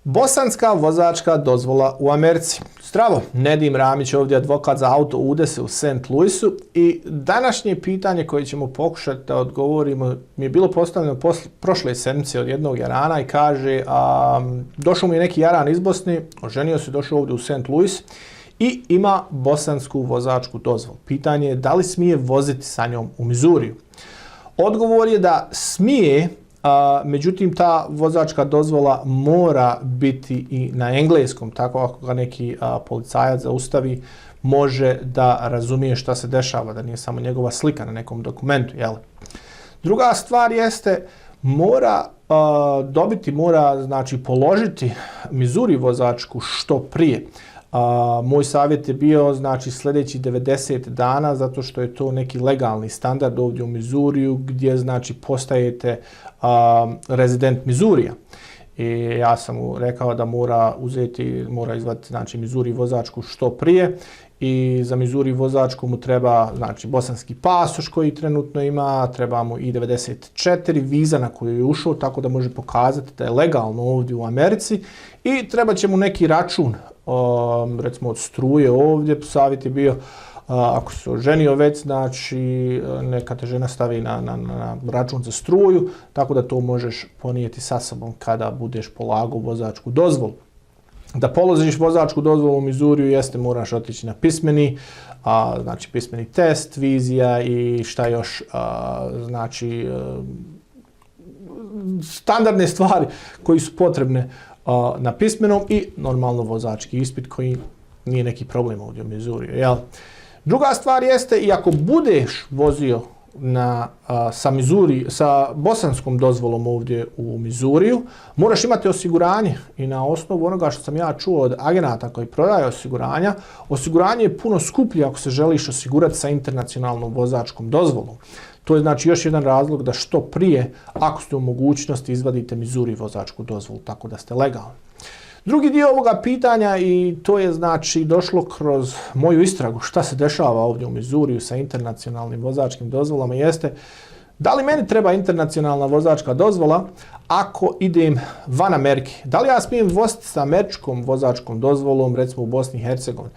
Bosanska vozačka dozvola u Americi. Zdravo, Nedim Ramić ovdje, advokat za auto udese u St. Louisu i današnje pitanje koje ćemo pokušati da odgovorimo mi je bilo postavljeno prošle sedmice od jednog jarana i kaže došao mi je neki jaran iz Bosne, oženio se, došao ovdje u St. Louis i ima bosansku vozačku dozvolu. Pitanje je da li smije voziti sa njom u Mizuriju. Odgovor je da smije, međutim ta vozačka dozvola mora biti i na engleskom, tako ako ga neki policajac zaustavi, može da razumije šta se dešava, da nije samo njegova slika na nekom dokumentu. Jel? Druga stvar jeste, mora položiti Missouri vozačku što prije. Moj savjet je bio sljedeći 90 dana, zato što je to neki legalni standard ovdje u Mizuriju, gdje postajete rezident Mizurija. I ja sam mu rekao da mora izvaditi Missouri vozačku što prije i za Missouri vozačku mu treba bosanski pasoš koji trenutno ima, treba mu i 94 viza na koju je ušao, tako da može pokazati da je legalno ovdje u Americi i treba će mu neki račun, recimo od struje ovdje. Savjet je bio, ako se oženio već, neka te žena stavi na račun za struju, tako da to možeš ponijeti sa sobom kada budeš polagao vozačku dozvolu. Da položiš vozačku dozvolu u Mizuriju jeste moraš otići na pismeni, pismeni test, vizija i šta još, standardne stvari koji su potrebne na pismenom i normalno vozački ispit koji nije neki problem ovdje u Mizuriju. Jel? Druga stvar jeste, i ako budeš vozio sa bosanskom dozvolom ovdje u Mizuriju, moraš imati osiguranje i na osnovu onoga što sam ja čuo od agenata koji prodaje osiguranja, osiguranje je puno skuplje ako se želiš osigurati sa internacionalnom vozačkom dozvolom. To je još jedan razlog da što prije, ako ste u mogućnosti, izvadite Missouri vozačku dozvolu, tako da ste legalni. Drugi dio ovoga pitanja, i to je došlo kroz moju istragu šta se dešava ovdje u Mizuriju sa internacionalnim vozačkim dozvolama, jeste da li meni treba internacionalna vozačka dozvola ako idem van Amerike? Da li ja smijem voziti sa američkom vozačkom dozvolom, recimo u Bosni i Hercegovini?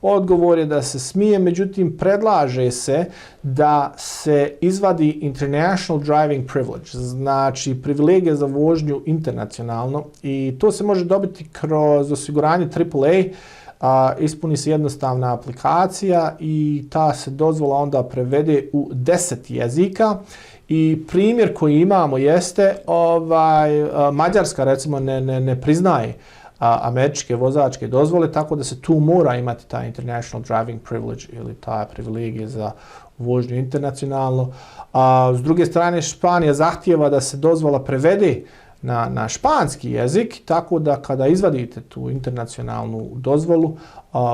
Odgovor je da se smije, međutim predlaže se da se izvadi International Driving Privilege, znači privilegija za vožnju internacionalno, i to se može dobiti kroz osiguranje AAA. Ispuni se jednostavna aplikacija i ta se dozvola onda prevede u 10 jezika. I primjer koji imamo jeste, Mađarska recimo ne priznaje američke vozačke dozvole, tako da se tu mora imati ta International Driving Privilege ili ta privilegija za vožnju internacionalno. S druge strane, Španija zahtijeva da se dozvola prevede na španski jezik, tako da kada izvadite tu internacionalnu dozvolu,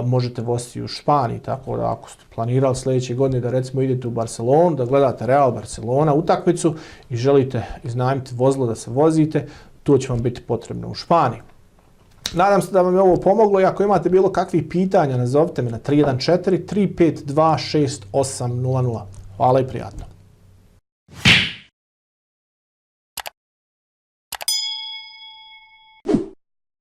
možete voziti u Španiji. Tako da ako ste planirali sljedeće godine da recimo idete u Barcelonu, da gledate Real Barcelona utakmicu i želite iznajmiti vozilo da se vozite, to će vam biti potrebno u Španiji. Nadam se da vam je ovo pomoglo i ako imate bilo kakvih pitanja, nazovite me na 314 352 6800. Hvala i prijatno.